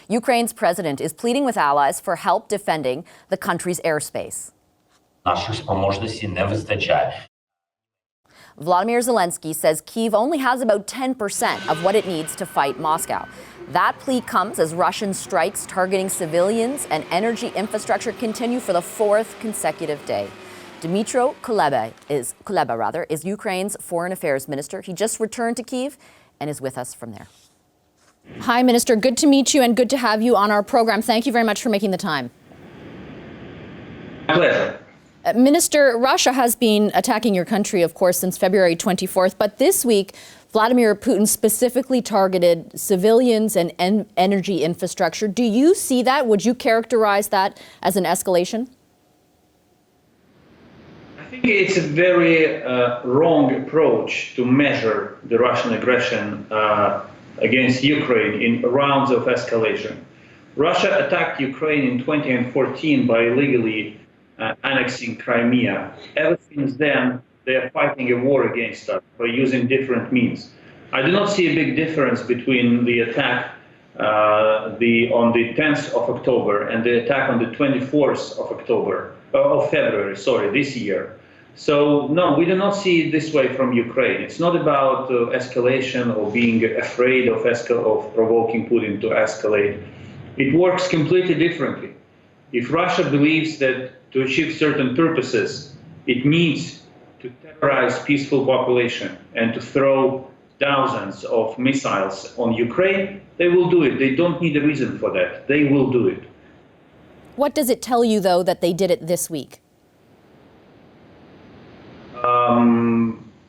Ukraine's president is pleading with allies for help defending the country's airspace. Наших спроможностей не вистачає. Volodymyr Zelensky says Kyiv only has about 10% of what it needs to fight Moscow. That plea comes as Russian strikes targeting civilians and energy infrastructure continue for the fourth consecutive day. Dmytro Kuleba is Ukraine's foreign affairs minister. He just returned to Kyiv and is with us from there. Hi, Minister. Good to meet you and good to have you on our program. Thank you very much for making the time. My pleasure. Minister, Russia has been attacking your country, of course, since February 24th. But this week, Vladimir Putin specifically targeted civilians and energy infrastructure. Do you see that? Would you characterize that as an escalation? I think it's a very wrong approach to measure the Russian aggression against Ukraine in rounds of escalation. Russia attacked Ukraine in 2014 by illegally annexing Crimea. Ever since then, they are fighting a war against us by using different means. I do not see a big difference between the attack on the 10th of October and the attack on the 24th of February, this year. So no, we do not see it this way from Ukraine. It's not about escalation or being afraid of provoking Putin to escalate. It works completely differently. If Russia believes that to achieve certain purposes, it needs to terrorize peaceful population and to throw thousands of missiles on Ukraine, they will do it. They don't need a reason for that. They will do it. What does it tell you, though, that they did it this week?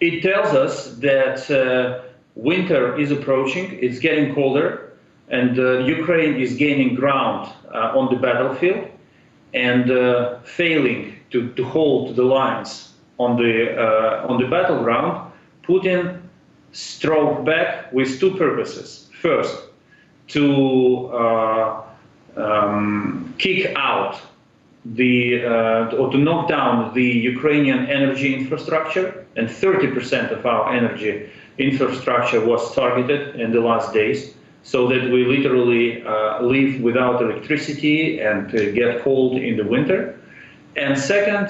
It tells us that winter is approaching, it's getting colder, and Ukraine is gaining ground on the battlefield and failing to hold the lines on the battleground. Putin struck back with two purposes. First, to kick out or to knock down the Ukrainian energy infrastructure, and 30% of our energy infrastructure was targeted in the last days, so that we literally live without electricity and get cold in the winter. And second,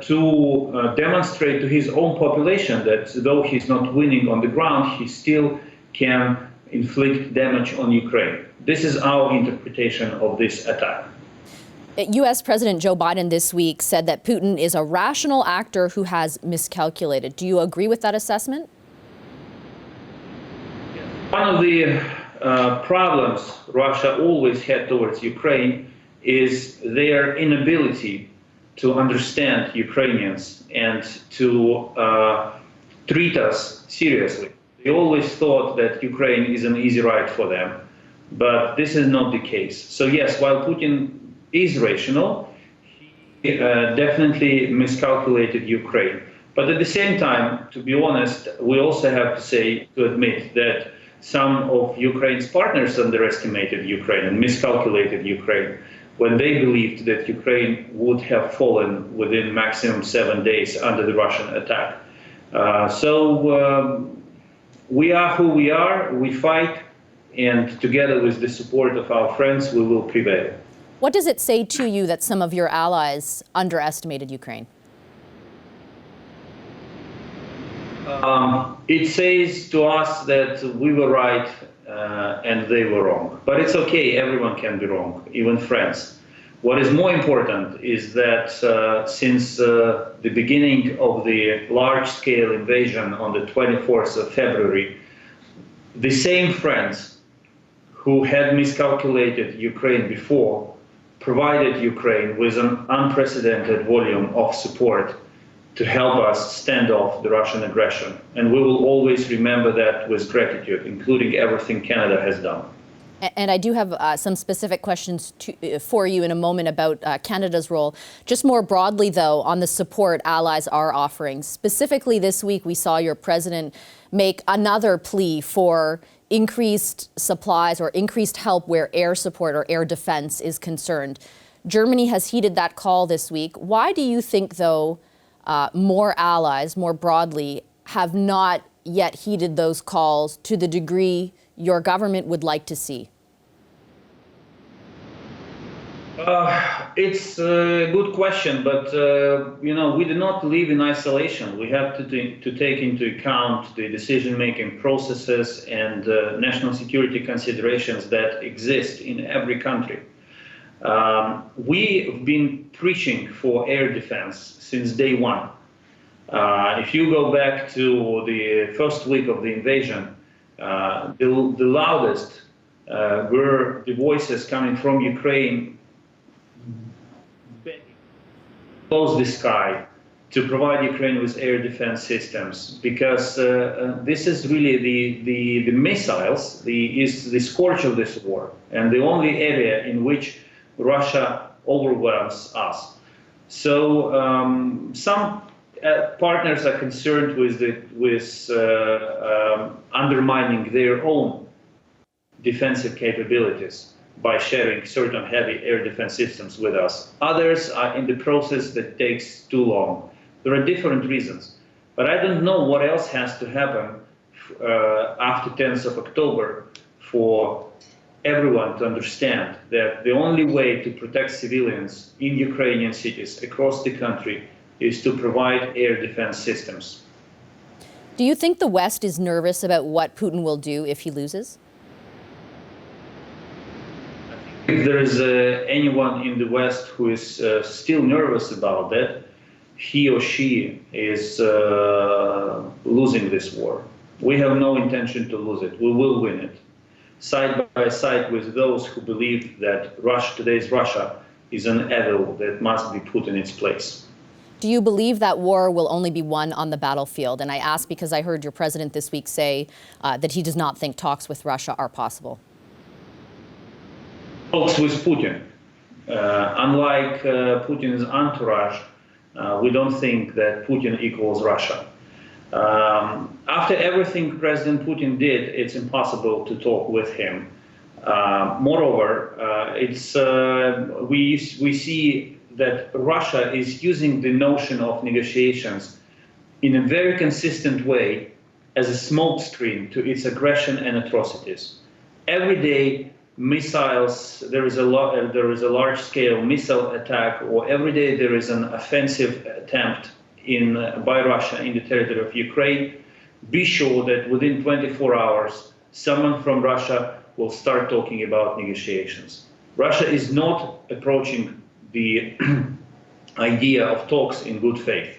to demonstrate to his own population that though he's not winning on the ground, he still can inflict damage on Ukraine. This is our interpretation of this attack. U.S. President Joe Biden this week said that Putin is a rational actor who has miscalculated. Do you agree with that assessment? One of the problems Russia always had towards Ukraine is their inability to understand Ukrainians and to treat us seriously. They always thought that Ukraine is an easy ride for them, but this is not the case. So yes, while Putin is rational, he definitely miscalculated Ukraine. But at the same time, to be honest, we also have to admit that some of Ukraine's partners underestimated Ukraine and miscalculated Ukraine when they believed that Ukraine would have fallen within maximum 7 days under the Russian attack. So we are who we are, we fight, and together with the support of our friends, we will prevail. What does it say to you that some of your allies underestimated Ukraine? It says to us that we were right and they were wrong. But it's okay, everyone can be wrong, even friends. What is more important is that since the beginning of the large-scale invasion on the 24th of February, the same friends who had miscalculated Ukraine before provided Ukraine with an unprecedented volume of support to help us stand off the Russian aggression. And we will always remember that with gratitude, including everything Canada has done. And I do have some specific questions for you in a moment about Canada's role. Just more broadly, though, on the support allies are offering. Specifically this week, we saw your president make another plea for increased supplies or increased help where air support or air defense is concerned. Germany has heeded that call this week. Why do you think, though, more allies, more broadly, have not yet heeded those calls to the degree your government would like to see? It's a good question, but we do not live in isolation. We have to take into account the decision-making processes and national security considerations that exist in every country. We've been preaching for air defense since day one. If you go back to the first week of the invasion, the loudest were the voices coming from Ukraine close the sky to provide Ukraine with air defense systems, because this is really the missiles, is the scourge of this war, and the only area in which Russia overwhelms us. So some partners are concerned with undermining their own defensive capabilities by sharing certain heavy air defense systems with us. Others are in the process that takes too long. There are different reasons, but I don't know what else has to happen after 10th of October for everyone to understand that the only way to protect civilians in Ukrainian cities across the country is to provide air defense systems. Do you think the West is nervous about what Putin will do if he loses? If there is anyone in the West who is still nervous about that, he or she is losing this war. We have no intention to lose it. We will win it. Side by side with those who believe that today's Russia is an evil that must be put in its place. Do you believe that war will only be won on the battlefield? And I ask because I heard your president this week say that he does not think talks with Russia are possible. Talks with Putin. Unlike Putin's entourage, we don't think that Putin equals Russia. After everything President Putin did, it's impossible to talk with him. Moreover, we see that Russia is using the notion of negotiations in a very consistent way as a smokescreen to its aggression and atrocities. Every day, missiles, there is a large-scale missile attack, or every day there is an offensive attempt by Russia in the territory of Ukraine. Be sure that within 24 hours, someone from Russia will start talking about negotiations. Russia is not approaching the idea of talks in good faith,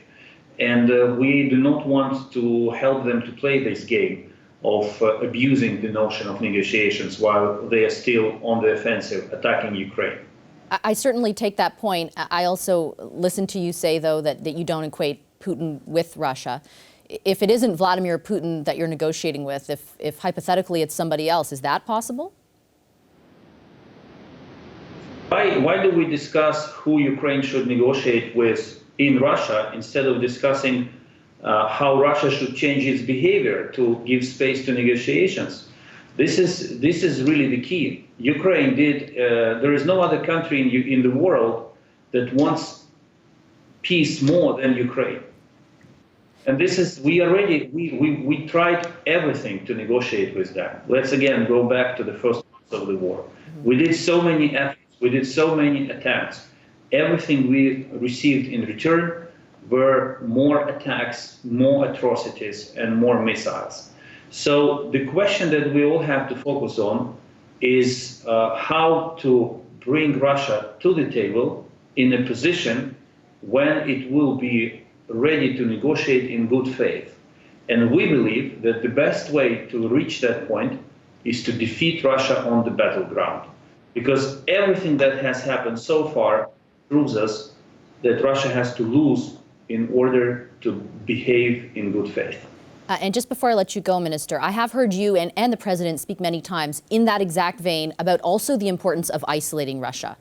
and we do not want to help them to play this game of abusing the notion of negotiations while they are still on the offensive, attacking Ukraine. I certainly take that point. I also listen to you say, though, that you don't equate Putin with Russia. If it isn't Vladimir Putin that you're negotiating with, if hypothetically it's somebody else, is that possible? Why do we discuss who Ukraine should negotiate with in Russia instead of discussing how Russia should change its behavior to give space to negotiations? This is really the key. Ukraine there is no other country in the world that wants peace more than Ukraine. And we tried everything to negotiate with them. Let's again go back to the first months of the war. We did so many efforts, we did so many attempts. Everything we received in return were more attacks, more atrocities, and more missiles. So the question that we all have to focus on is how to bring Russia to the table in a position when it will be ready to negotiate in good faith. And we believe that the best way to reach that point is to defeat Russia on the battleground. Because everything that has happened so far proves us that Russia has to lose in order to behave in good faith. And just before I let you go, Minister, I have heard you and the President speak many times in that exact vein about also the importance of isolating Russia,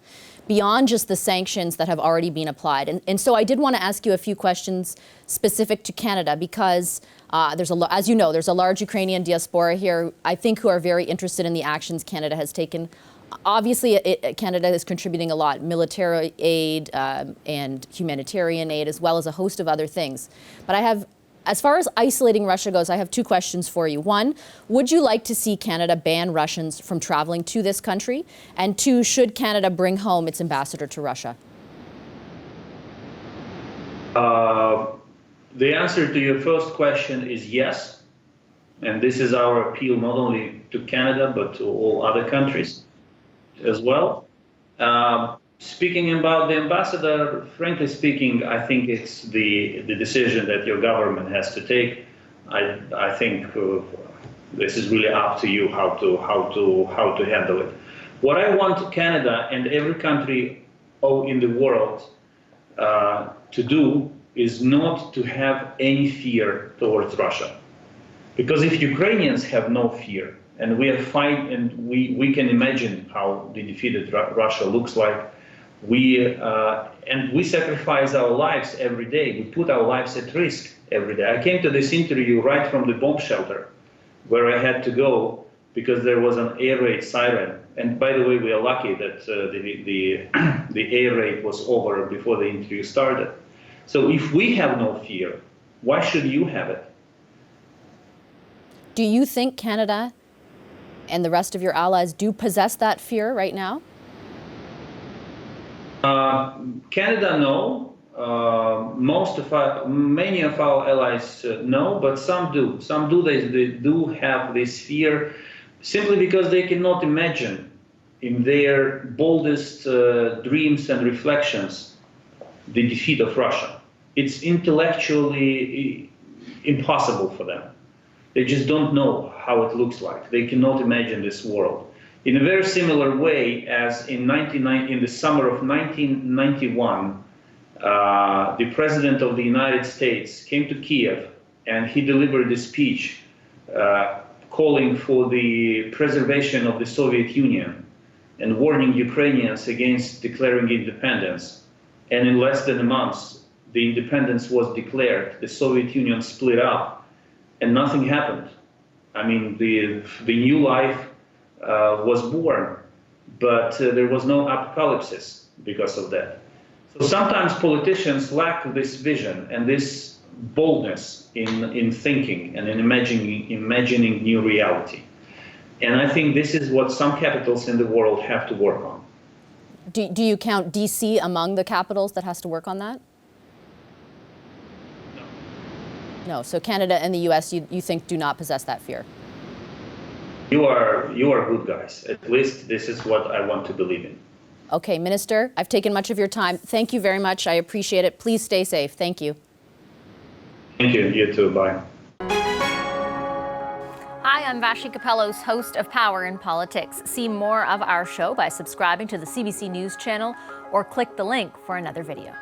beyond just the sanctions that have already been applied. And so I did want to ask you a few questions specific to Canada, because as you know, there's a large Ukrainian diaspora here, I think, who are very interested in the actions Canada has taken. Obviously, Canada is contributing a lot, military aid and humanitarian aid, as well as a host of other things. But I have As far as isolating Russia goes, I have two questions for you. One, would you like to see Canada ban Russians from traveling to this country? And two, should Canada bring home its ambassador to Russia? The answer to your first question is yes. And this is our appeal not only to Canada, but to all other countries as well. Speaking about the ambassador, frankly speaking, I think it's the decision that your government has to take. I think this is really up to you how to handle it. What I want Canada and every country in the world to do is not to have any fear towards Russia. Because if Ukrainians have no fear, and we are fine, and we can imagine how the defeated Russia looks like, and we sacrifice our lives every day. We put our lives at risk every day. I came to this interview right from the bomb shelter, where I had to go because there was an air raid siren. And by the way, we are lucky that the air raid was over before the interview started. So if we have no fear, why should you have it? Do you think Canada and the rest of your allies do possess that fear right now? Canada, no. Many of our allies no, but some do. Some do. They do have this fear simply because they cannot imagine in their boldest dreams and reflections the defeat of Russia. It's intellectually impossible for them. They just don't know how it looks like. They cannot imagine this world. In a very similar way as in the summer of 1991, the President of the United States came to Kiev and he delivered a speech calling for the preservation of the Soviet Union and warning Ukrainians against declaring independence. And in less than a month, the independence was declared, the Soviet Union split up, and nothing happened. I mean, the new life was born, but there was no apocalypse because of that. So sometimes politicians lack this vision and this boldness in thinking and in imagining new reality. And I think this is what some capitals in the world have to work on. Do you count D.C. among the capitals that has to work on that? No, so Canada and the U.S. you think do not possess that fear? You are good guys. At least this is what I want to believe in. Okay, Minister, I've taken much of your time. Thank you very much. I appreciate it. Please stay safe. Thank you. Thank you. You too. Bye. Hi, I'm Vashi Capellos, host of Power in Politics. See more of our show by subscribing to the CBC News channel or click the link for another video.